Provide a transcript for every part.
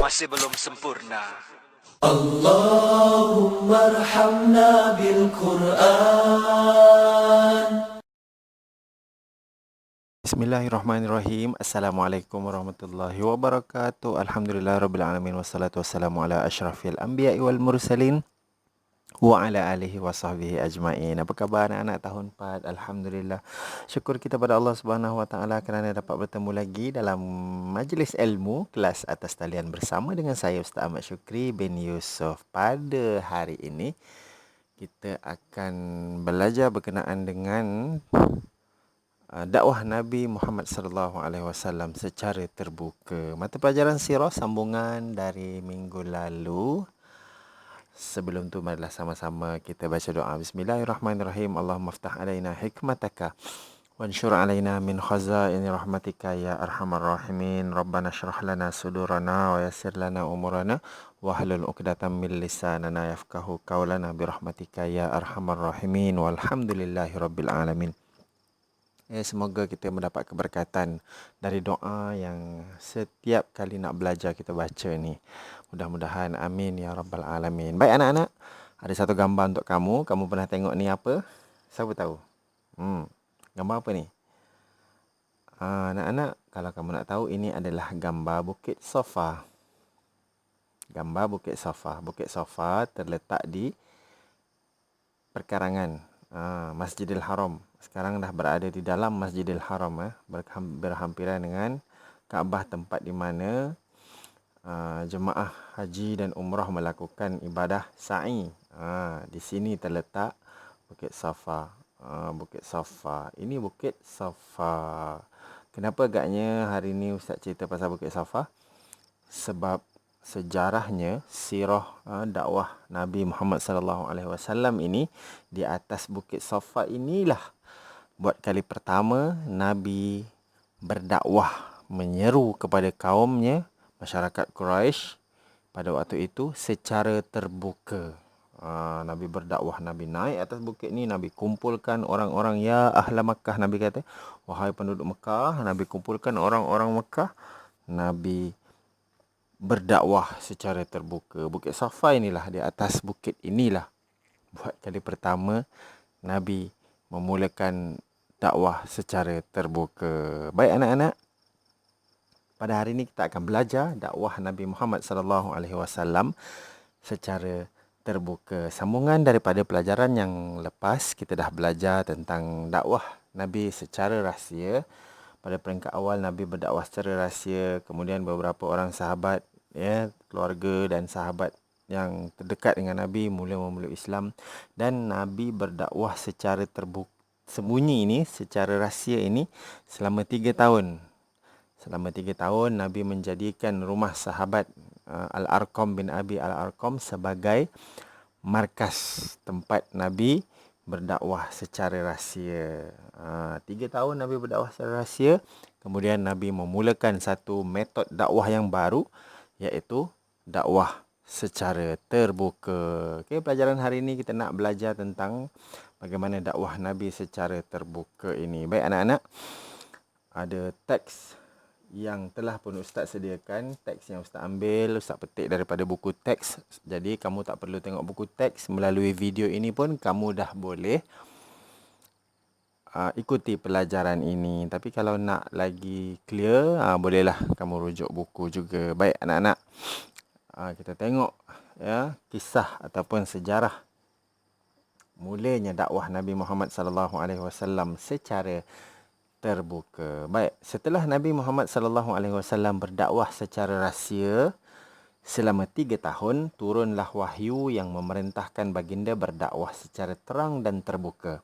masih belum sempurna. Allahumma arhamna bil Qur'an. Bismillahirrahmanirrahim. Assalamualaikum warahmatullahi wabarakatuh. Alhamdulillahirabbil alamin wassalatu wassalamu ala asyrafil anbiya'i wal mursalin wa ala alihi wa sahbihi ajma'in. Apa khabar anak-anak tahun 4? Alhamdulillah. Syukur kita pada Allah Subhanahu wa taala kerana dapat bertemu lagi dalam majlis ilmu kelas atas talian bersama dengan saya Ustaz Ahmad Syukri bin Yusof. Pada hari ini kita akan belajar berkenaan dengan dakwah Nabi Muhammad sallallahu alaihi wasallam secara terbuka. Mata pelajaran sirah sambungan dari minggu lalu. Sebelum tu marilah sama-sama kita baca doa. Bismillahirrahmanirrahim. Allahumma aftah alaina hikmataka wanshur alaina min khazaini rahmatika ya arhamar rahimin. Rabbana shrah lana sudurana wa yassir lana umurana wahlul 'uqdatam min lisanana yafqahu qawlana birahmatika ya arhamar rahimin. Walhamdulillahirabbil alamin. Semoga kita mendapat keberkatan dari doa yang setiap kali nak belajar kita baca ni. Mudah-mudahan amin ya rabbal alamin. Baik anak-anak, ada satu gambar untuk kamu. Kamu pernah tengok ni apa? Siapa tahu? Gambar apa ni? Anak-anak, kalau kamu nak tahu, ini adalah gambar Bukit Safa. Gambar Bukit Safa. Bukit Safa terletak di perkarangan Masjidil Haram. Sekarang dah berada di dalam Masjidil Haram, berhampiran dengan Kaabah, tempat di mana jemaah haji dan umrah melakukan ibadah sa'i. Di sini terletak Bukit Safa. Bukit Safa. Ini Bukit Safa. Kenapa agaknya hari ini Ustaz cerita pasal Bukit Safa? Sebab sejarahnya sirah dakwah Nabi Muhammad sallallahu alaihi wasallam ini di atas Bukit Safa inilah buat kali pertama Nabi berdakwah, menyeru kepada kaumnya, masyarakat Quraisy pada waktu itu secara terbuka. Nabi berdakwah, Nabi naik atas bukit ni, Nabi kumpulkan orang-orang, ya ahla Makkah, Nabi kata, wahai penduduk Mekah. Nabi kumpulkan orang-orang Mekah. Nabi berdakwah secara terbuka. Bukit Safa inilah, di atas bukit inilah buat kali pertama Nabi memulakan dakwah secara terbuka. Baik anak-anak, pada hari ini kita akan belajar dakwah Nabi Muhammad sallallahu alaihi wasallam secara terbuka. Sambungan daripada pelajaran yang lepas, kita dah belajar tentang dakwah Nabi secara rahsia. Pada peringkat awal Nabi berdakwah secara rahsia, kemudian beberapa orang sahabat, keluarga dan sahabat yang terdekat dengan Nabi mula memeluk Islam, dan Nabi berdakwah secara terbuka, sembunyi ini, secara rahsia ini selama 3 tahun. Selama 3 tahun Nabi menjadikan rumah sahabat Al-Arqam bin Abi Al-Arqam sebagai markas tempat Nabi berdakwah secara rahsia. 3 tahun Nabi berdakwah secara rahsia. Kemudian Nabi memulakan satu metod dakwah yang baru, iaitu dakwah secara terbuka. Okey, pelajaran hari ini kita nak belajar tentang bagaimana dakwah Nabi secara terbuka ini. Baik anak-anak, ada teks yang telah pun Ustaz sediakan. Teks yang Ustaz ambil, Ustaz petik daripada buku teks. Jadi kamu tak perlu tengok buku teks. Melalui video ini pun kamu dah boleh ikuti pelajaran ini. Tapi kalau nak lagi clear, bolehlah kamu rujuk buku juga. Baik anak-anak, kita tengok kisah ataupun sejarah mulanya dakwah Nabi Muhammad sallallahu alaihi wasallam secara terbuka. Baik, setelah Nabi Muhammad sallallahu alaihi wasallam berdakwah secara rahsia selama 3 tahun, turunlah wahyu yang memerintahkan baginda berdakwah secara terang dan terbuka.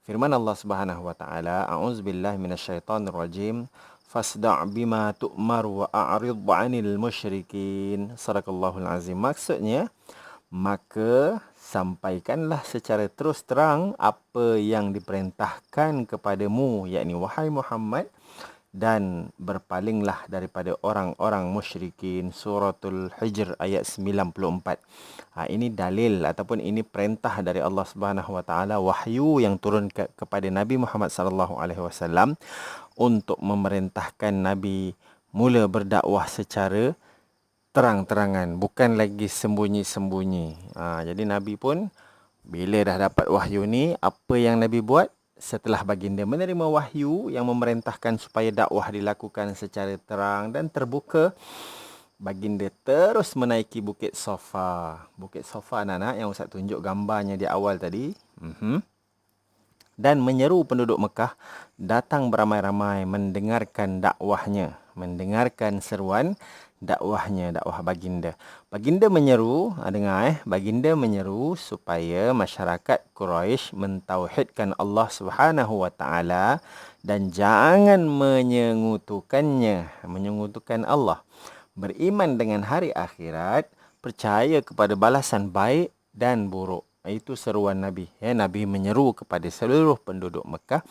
Firman Allah Subhanahu wa taala, a'udzubillahi minasyaitonirrajim, fasda' bima tu'mar wa a'rid 'anil musyrikin. Sadaqallahul azim. Maksudnya, maka sampaikanlah secara terus terang apa yang diperintahkan kepadamu, yakni wahai Muhammad, dan berpalinglah daripada orang-orang musyrikin. Suratul Hijr ayat 94. Ini dalil ataupun ini perintah dari Allah Subhanahu wa taala, wahyu yang turun kepada Nabi Muhammad sallallahu alaihi wasallam untuk memerintahkan Nabi mula berdakwah secara terang-terangan, bukan lagi sembunyi-sembunyi. Jadi Nabi pun bila dah dapat wahyu ni, apa yang Nabi buat setelah baginda menerima wahyu yang memerintahkan supaya dakwah dilakukan secara terang dan terbuka, baginda terus menaiki Bukit Safa. Bukit Safa anak-anak yang Ustaz tunjuk gambarnya di awal tadi. Dan menyeru penduduk Mekah datang beramai-ramai mendengarkan dakwahnya, mendengarkan seruan dakwahnya, dakwah baginda. Baginda menyeru, baginda menyeru supaya masyarakat Quraisy mentauhidkan Allah Subhanahu wa taala dan jangan menyekutukan Allah. Beriman dengan hari akhirat, percaya kepada balasan baik dan buruk. Itu seruan Nabi. Nabi menyeru kepada seluruh penduduk Mekah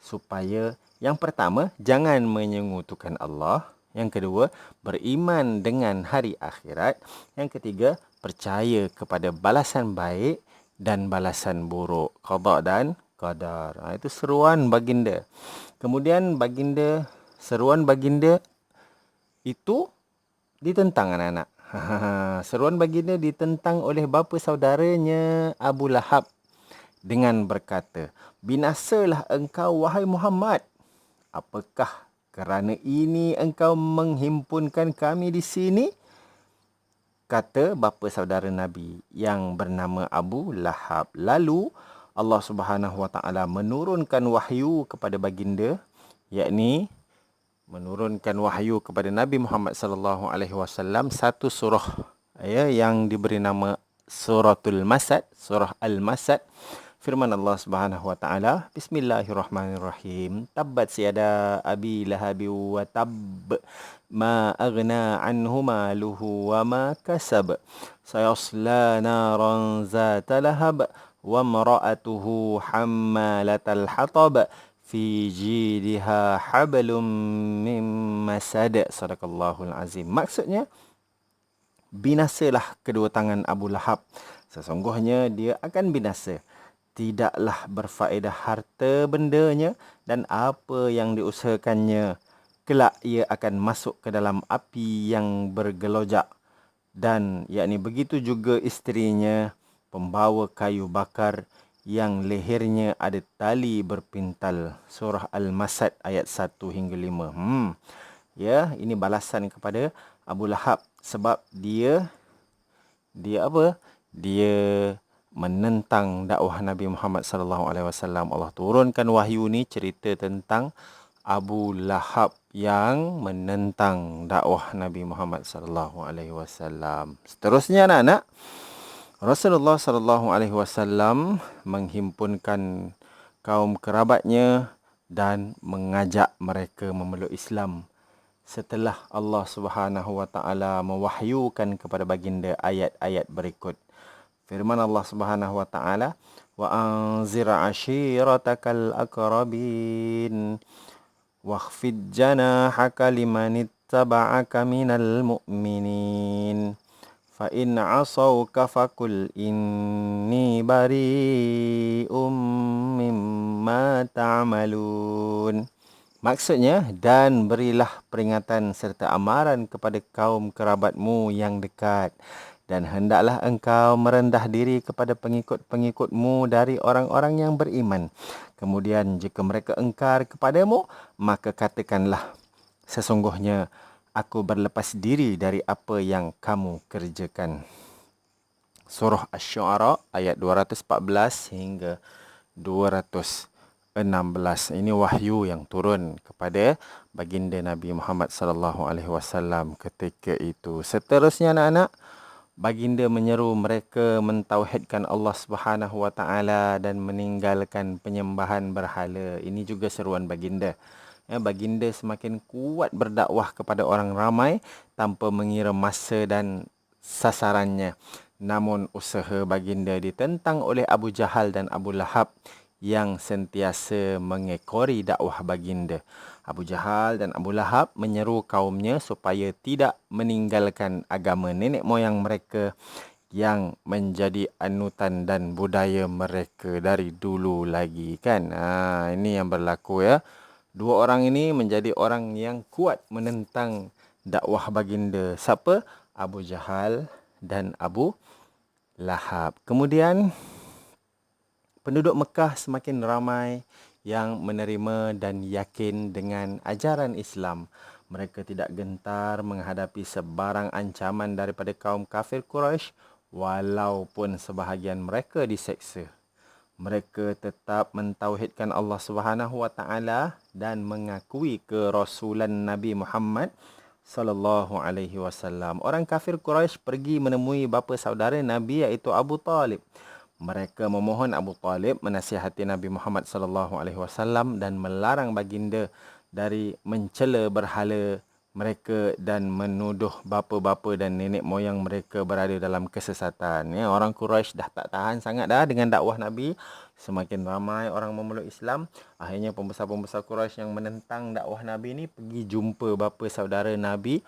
supaya yang pertama, jangan menyekutukan Allah. Yang kedua, beriman dengan hari akhirat. Yang ketiga, percaya kepada balasan baik dan balasan buruk. Qada dan qadar. Itu seruan baginda. Kemudian seruan baginda itu ditentang anak-anak. Seruan baginda ditentang oleh bapa saudaranya Abu Lahab dengan berkata, "Binasalah engkau wahai Muhammad. Apakah kerana ini engkau menghimpunkan kami di sini?" Kata bapa saudara Nabi yang bernama Abu Lahab. Lalu Allah Subhanahu wa taala menurunkan wahyu kepada baginda, yakni menurunkan wahyu kepada Nabi Muhammad sallallahu alaihi wasallam satu surah yang diberi nama Suratul Masad, surah Al-Masad. Firman Allah Subhanahu wa taala, Bismillahirrahmanirrahim. Tabbat yada abi lahabi wa tabb, ma aghna anhu maluhu wa ma kasab, sayasla naran zata lahab, wa imra'atuhu hammalatal hatab, fi jidha hablum mim masad. Sadaqallahul azim. Maksudnya, binasalah kedua tangan Abu Lahab. Sesungguhnya dia akan binasa. Tidaklah berfaedah harta bendanya dan apa yang diusahakannya. Kelak ia akan masuk ke dalam api yang bergelojak. Dan yakni begitu juga isterinya, pembawa kayu bakar yang lehernya ada tali berpintal. Surah Al-Masad ayat 1 hingga 5. Ini balasan kepada Abu Lahab sebab dia apa? Dia menentang dakwah Nabi Muhammad sallallahu alaihi wasallam. Allah turunkan wahyu ni cerita tentang Abu Lahab yang menentang dakwah Nabi Muhammad sallallahu alaihi wasallam. Seterusnya anak-anak, Rasulullah sallallahu alaihi wasallam menghimpunkan kaum kerabatnya dan mengajak mereka memeluk Islam setelah Allah Subhanahu wa taala mewahyukan kepada baginda ayat-ayat berikut. Firman Allah Subhanahu wa taala, "Wa anzir ashiratakal aqrabin wakhfid janahaka limanittaba'aka minal mu'minin. Fa in 'asawka faqul inni bari'um mimma ta'malun." Maksudnya, dan berilah peringatan serta amaran kepada kaum kerabatmu yang dekat. Dan hendaklah engkau merendah diri kepada pengikut-pengikutmu dari orang-orang yang beriman. Kemudian jika mereka engkar kepadamu, maka katakanlah, sesungguhnya aku berlepas diri dari apa yang kamu kerjakan. Surah Asy-Syu'ara ayat 214 hingga 216. Ini wahyu yang turun kepada baginda Nabi Muhammad sallallahu alaihi wasallam ketika itu. Seterusnya anak-anak, baginda menyeru mereka mentauhidkan Allah Subhanahu wa taala dan meninggalkan penyembahan berhala. Ini juga seruan baginda. Baginda semakin kuat berdakwah kepada orang ramai tanpa mengira masa dan sasarannya. Namun usaha baginda ditentang oleh Abu Jahal dan Abu Lahab yang sentiasa mengekori dakwah baginda. Abu Jahal dan Abu Lahab menyeru kaumnya supaya tidak meninggalkan agama nenek moyang mereka yang menjadi anutan dan budaya mereka dari dulu lagi kan. Ini yang berlaku ya. Dua orang ini menjadi orang yang kuat menentang dakwah baginda. Siapa? Abu Jahal dan Abu Lahab. Kemudian penduduk Mekah semakin ramai yang menerima dan yakin dengan ajaran Islam. Mereka tidak gentar menghadapi sebarang ancaman daripada kaum kafir Quraisy walaupun sebahagian mereka diseksa. Mereka tetap mentauhidkan Allah Subhanahu Wa Taala dan mengakui kerasulan Nabi Muhammad sallallahu alaihi wasallam. Orang kafir Quraisy pergi menemui bapa saudara Nabi iaitu Abu Talib. Mereka memohon Abu Talib menasihati Nabi Muhammad sallallahu alaihi wasallam dan melarang baginda dari mencela berhala mereka dan menuduh bapa-bapa dan nenek moyang mereka berada dalam kesesatan. Ya, orang Quraisy dah tak tahan sangat dah dengan dakwah Nabi. Semakin ramai orang memeluk Islam. Akhirnya pembesar-pembesar Quraisy yang menentang dakwah Nabi ni pergi jumpa bapa saudara Nabi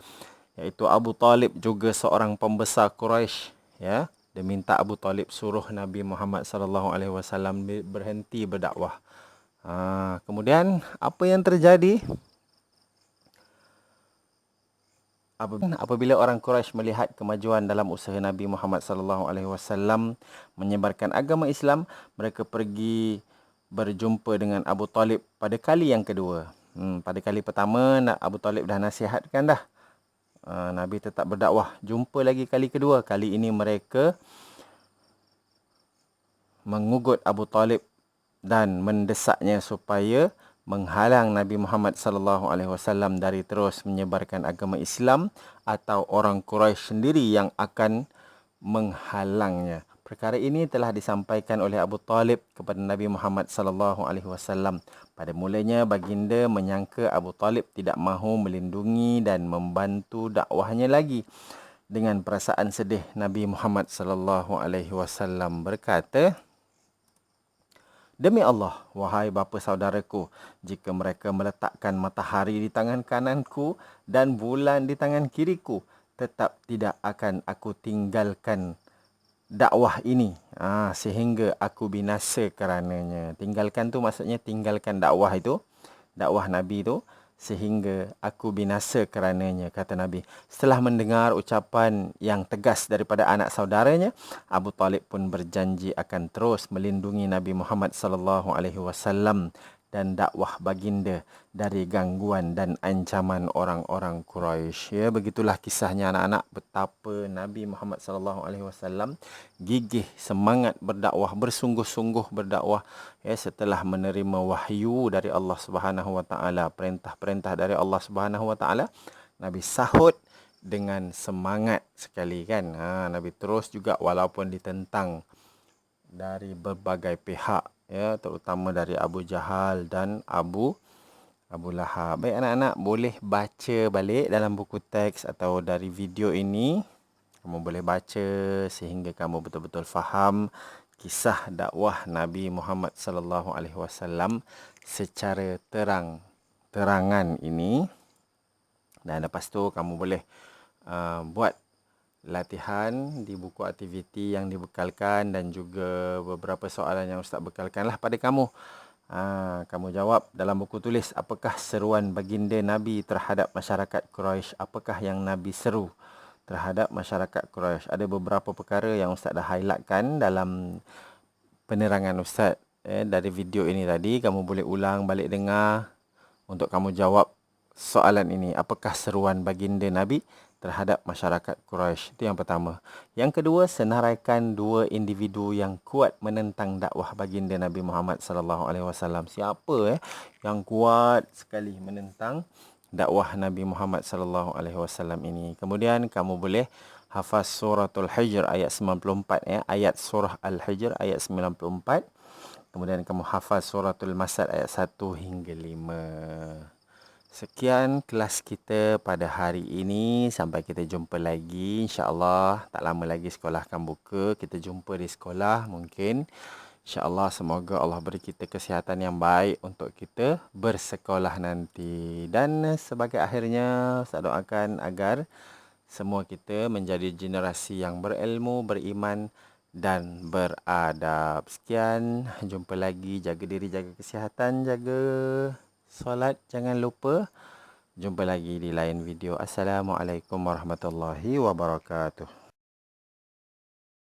iaitu Abu Talib, juga seorang pembesar Quraisy, ya. Dia minta Abu Talib suruh Nabi Muhammad sallallahu alaihi wasallam berhenti berdakwah. Kemudian apa yang terjadi? Apabila orang Quraisy melihat kemajuan dalam usaha Nabi Muhammad sallallahu alaihi wasallam menyebarkan agama Islam, mereka pergi berjumpa dengan Abu Talib pada kali yang kedua. Pada kali pertama Abu Talib dah nasihatkan dah. Nabi tetap berdakwah. Jumpa lagi kali kedua. Kali ini mereka mengugut Abu Talib dan mendesaknya supaya menghalang Nabi Muhammad sallallahu alaihi wasallam dari terus menyebarkan agama Islam, atau orang Quraisy sendiri yang akan menghalangnya. Perkara ini telah disampaikan oleh Abu Talib kepada Nabi Muhammad sallallahu alaihi wasallam. Pada mulanya baginda menyangka Abu Talib tidak mahu melindungi dan membantu dakwahnya lagi. Dengan perasaan sedih, Nabi Muhammad sallallahu alaihi wasallam berkata, "Demi Allah, wahai bapa saudaraku, jika mereka meletakkan matahari di tangan kananku dan bulan di tangan kiriku, tetap tidak akan aku tinggalkan dakwah ini sehingga aku binasa kerananya." Tinggalkan tu maksudnya tinggalkan dakwah itu, dakwah Nabi itu, sehingga aku binasa kerananya, kata Nabi. Setelah mendengar ucapan yang tegas daripada anak saudaranya, Abu Talib pun berjanji akan terus melindungi Nabi Muhammad sallallahu alaihi wasallam dan dakwah baginda dari gangguan dan ancaman orang-orang Quraisy. Ya, begitulah kisahnya anak-anak, betapa Nabi Muhammad sallallahu alaihi wasallam gigih, semangat berdakwah, bersungguh-sungguh berdakwah, ya, setelah menerima wahyu dari Allah Subhanahu wa taala, perintah-perintah dari Allah Subhanahu wa taala. Nabi sahut dengan semangat sekali kan. Nabi terus juga walaupun ditentang dari berbagai pihak, ya, terutama dari Abu Jahal dan Abu Lahab. Baik anak-anak, boleh baca balik dalam buku teks atau dari video ini. Kamu boleh baca sehingga kamu betul-betul faham kisah dakwah Nabi Muhammad sallallahu alaihi wasallam secara terang-terangan ini. Dan lepas tu kamu boleh buat latihan di buku aktiviti yang dibekalkan dan juga beberapa soalan yang Ustaz bekalkanlah pada kamu. Kamu jawab dalam buku tulis, apakah seruan baginda Nabi terhadap masyarakat Quraisy? Apakah yang Nabi seru terhadap masyarakat Quraisy? Ada beberapa perkara yang Ustaz dah highlightkan dalam penerangan Ustaz dari video ini tadi. Kamu boleh ulang balik dengar untuk kamu jawab soalan ini. Apakah seruan baginda Nabi terhadap masyarakat Quraisy? Itu yang pertama. Yang kedua, senaraikan dua individu yang kuat menentang dakwah baginda Nabi Muhammad sallallahu alaihi wasallam. Siapa yang kuat sekali menentang dakwah Nabi Muhammad sallallahu alaihi wasallam ini? Kemudian kamu boleh hafaz suratul Hijr ayat 94 ayat surah Al-Hijr ayat 94. Kemudian kamu hafaz suratul Masad ayat 1 hingga 5. Sekian kelas kita pada hari ini. Sampai kita jumpa lagi. InsyaAllah tak lama lagi sekolah akan buka. Kita jumpa di sekolah mungkin. InsyaAllah semoga Allah beri kita kesihatan yang baik untuk kita bersekolah nanti. Dan sebagai akhirnya, saya doakan agar semua kita menjadi generasi yang berilmu, beriman dan beradab. Sekian, jumpa lagi. Jaga diri, jaga kesihatan, jaga solat, jangan lupa. Jumpa lagi di lain video. Assalamualaikum warahmatullahi wabarakatuh.